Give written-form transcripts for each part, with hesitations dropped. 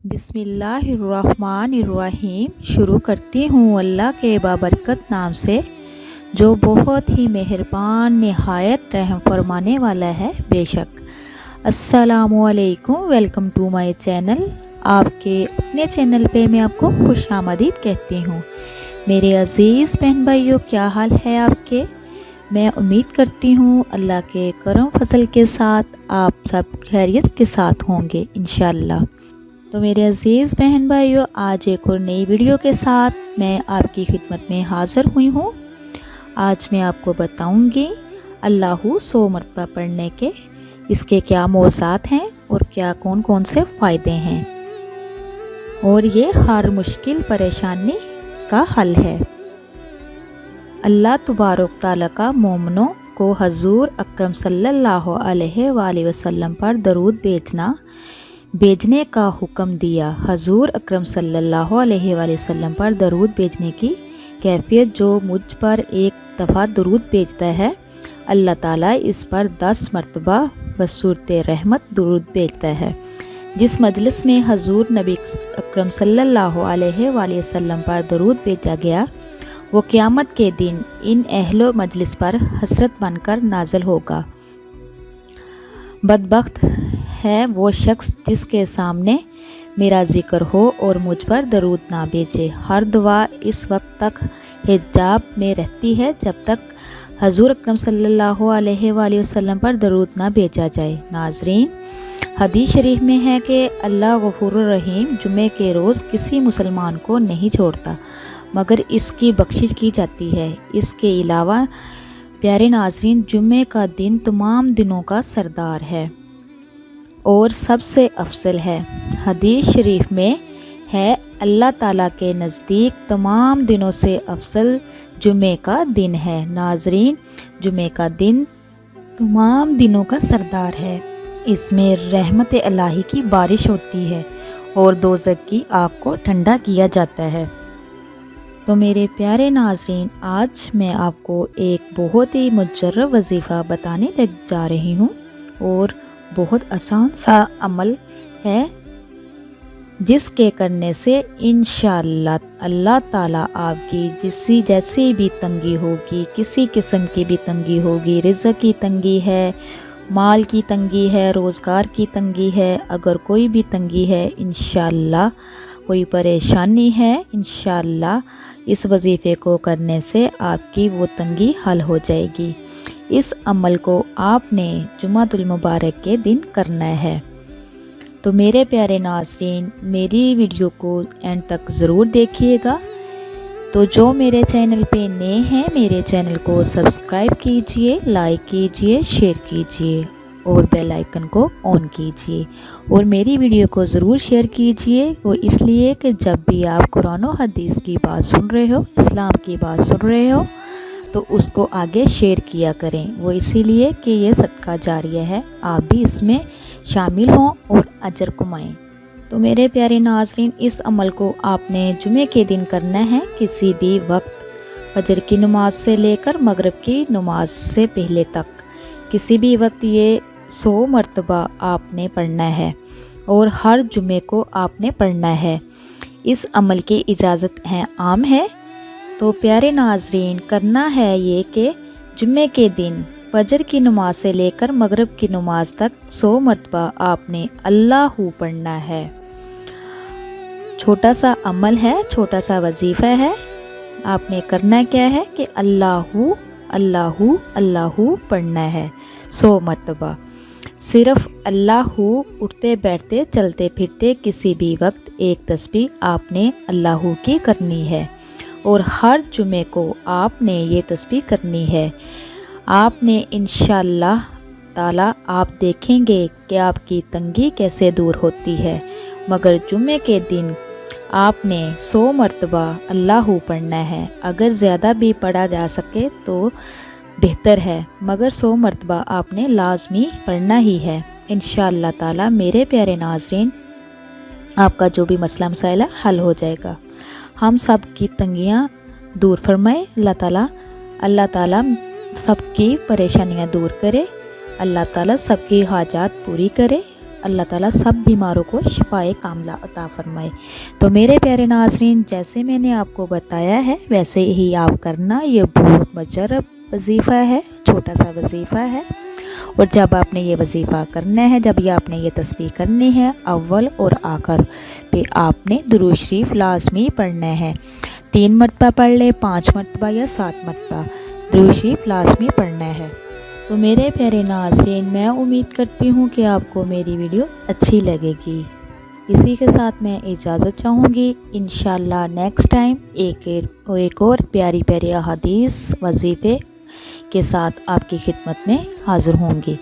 बिस्मिल्लाहिर्रहमानिर्रहीम। शुरू करती हूँ अल्लाह के बाबरकत नाम से, जो बहुत ही मेहरबान नहायत रहम फरमाने वाला है बेशक। अस्सलामुअलैकुम, वेलकम टू माय चैनल। आपके अपने चैनल पे मैं आपको खुश आमदीद कहती हूँ। मेरे अज़ीज़ बहन भाइयों, क्या हाल है आपके? मैं उम्मीद करती हूँ अल्लाह के करम फजल के साथ आप सब खैरियत के साथ होंगे इंशाअल्लाह। तो मेरे अज़ीज़ बहन भाइयों, आज एक और नई वीडियो के साथ मैं आपकी खिदमत में हाज़िर हुई हूँ। आज मैं आपको बताऊँगी अल्लाहू 100 मरतबा पढ़ने के इसके क्या मौज़ात हैं और क्या कौन कौन से फ़ायदे हैं, और ये हर मुश्किल परेशानी का हल है। अल्लाह तबारक तआला का मोमिनों को हजूर अकरम सल्लल्लाहु अलैहि वसल्लम पर दरूद भेजने का हुक्म दिया। हजूर अकरम सल्लल्लाहु अलैहि वसल्लम पर दरूद भेजने की कैफियत, जो मुझ पर एक दफ़ा दरूद भेजता है, अल्लाह ताला इस पर 10 मरतबा बसूरत रहमत दरूद भेजता है। जिस मजलिस में हजूर नबी अकरम सल्लल्लाहु अलैहि वसल्लम पर दरूद भेजा गया, वो क़यामत के दिन इन अहलो मजलिस पर हसरत बनकर नाज़िल होगा। बदबख्त है वो शख्स जिसके सामने मेरा ज़िक्र हो और मुझ पर दरूद ना भेजे। हर दुआ इस वक्त तक हिजाब में रहती है जब तक हजूर अकरम सल्लल्लाहु अलैहि वसल्लम पर दरूद ना भेजा जाए। नाज़रीन, हदीस शरीफ में है कि अल्लाह गफूरुर रहीम जुमे के रोज़ किसी मुसलमान को नहीं छोड़ता मगर इसकी बख्शिश की जाती है। इसके अलावा प्यारे नाज़रीन, जुमे का दिन तमाम दिनों का सरदार है और सबसे अफजल है। हदीस शरीफ में है अल्लाह ताला के नज़दीक तमाम दिनों से अफजल जुमे का दिन है। नाज़रीन, जुमे का दिन तमाम दिनों का सरदार है। इसमें रहमत इलाही की बारिश होती है और दोज़ख की आग को ठंडा किया जाता है। तो मेरे प्यारे नाज़रीन, आज मैं आपको एक बहुत ही मुजर्रब वजीफ़ा बताने लग जा रही हूँ और बहुत आसान सा अमल है, जिसके करने से इंशाअल्लाह अल्लाह ताला आपकी जैसी भी तंगी होगी, किसी किस्म की भी तंगी होगी, रिज़्क़ की तंगी है, माल की तंगी है, रोज़गार की तंगी है, अगर कोई भी तंगी है, इंशाअल्लाह कोई परेशानी है, इंशाअल्लाह इस वजीफ़े को करने से आपकी वो तंगी हल हो जाएगी। इस अमल को आपने जुमातुल मुबारक के दिन करना है। तो मेरे प्यारे नाज़रीन, मेरी वीडियो को एंड तक ज़रूर देखिएगा। तो जो मेरे चैनल पे नए हैं, मेरे चैनल को सब्सक्राइब कीजिए, लाइक कीजिए, शेयर कीजिए और बेल आइकन को ऑन कीजिए, और मेरी वीडियो को ज़रूर शेयर कीजिए। वो इसलिए कि जब भी आप कुरान और हदीस की बात सुन रहे हो, इस्लाम की बात सुन रहे हो, तो उसको आगे शेयर किया करें। वो इसीलिए कि ये सदका जारिया है, आप भी इसमें शामिल हों और अजर कमाएं। तो मेरे प्यारे नाज़रीन, इस अमल को आपने जुमे के दिन करना है, किसी भी वक्त, फजर की नमाज से लेकर मगरिब की नमाज से पहले तक, किसी भी वक्त ये 100 मरतबा आपने पढ़ना है और हर जुमे को आपने पढ़ना है। इस अमल की इजाज़त है आम है। तो प्यारे नाज़रीन, करना है ये कि जुमे के दिन फजर की नमाज से लेकर मगरिब की नमाज तक 100 मरतबा आपने अल्लाहू पढ़ना है। छोटा सा अमल है, छोटा सा वजीफ़ा है। आपने करना क्या है कि अल्लाहू अल्लाहू अल्लाहू पढ़ना है 100 मरतबा। सिर्फ़ अल्लाहू, उठते बैठते चलते फिरते किसी भी वक्त एक तस्बीह आपने अल्लाहू की करनी है और हर जुमे को आपने ये तस्बीह करनी है। आपने इंशाअल्लाह ताला आप देखेंगे कि आपकी तंगी कैसे दूर होती है। मगर जुमे के दिन आपने 100 मरतबा अल्लाहू पढ़ना है। अगर ज़्यादा भी पढ़ा जा सके तो बेहतर है, मगर 100 मरतबा आपने लाजमी पढ़ना ही है। इंशाअल्लाह ताला मेरे प्यारे नाज़रीन, आपका जो भी मसला मसाइल हल हो जाएगा। हम सब की तंगियाँ दूर फरमाए अल्लाह ताला सबकी परेशानियाँ दूर करे, अल्लाह ताला सबकी हाजात पूरी करे। اللہ تعالیٰ سب بیماروں کو شفائے کاملہ عطا فرمائے۔ تو میرے پیارے ناظرین، جیسے میں نے آپ کو بتایا ہے ویسے ہی آپ کرنا، یہ بہت مجرب وظیفہ ہے، چھوٹا سا وظیفہ ہے، اور جب آپ نے یہ وظیفہ کرنا ہے، جب یہ آپ نے یہ تسبیح کرنی ہے، اول اور آخر پہ آپ نے درود شریف لازمی پڑھنا ہے۔ 3 مرتبہ پڑھ لے، 5 مرتبہ یا 7 مرتبہ درود شریف لازمی پڑھنا ہے۔ تو میرے پیارے ناظرین، میں امید کرتی ہوں کہ آپ کو میری ویڈیو اچھی لگے گی۔ اسی کے ساتھ میں اجازت چاہوں گی، انشاءاللہ نیکسٹ ٹائم ایک اور پیاری پیاری احادیث وظیفے کے ساتھ آپ کی خدمت میں حاضر ہوں گی۔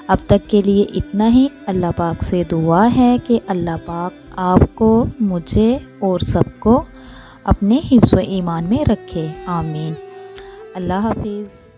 اب تک کے لیے اتنا ہی۔ اللہ پاک سے دعا ہے کہ اللہ پاک آپ کو، مجھے اور سب کو اپنے حفظ و ایمان میں رکھے، آمین۔ اللہ حافظ۔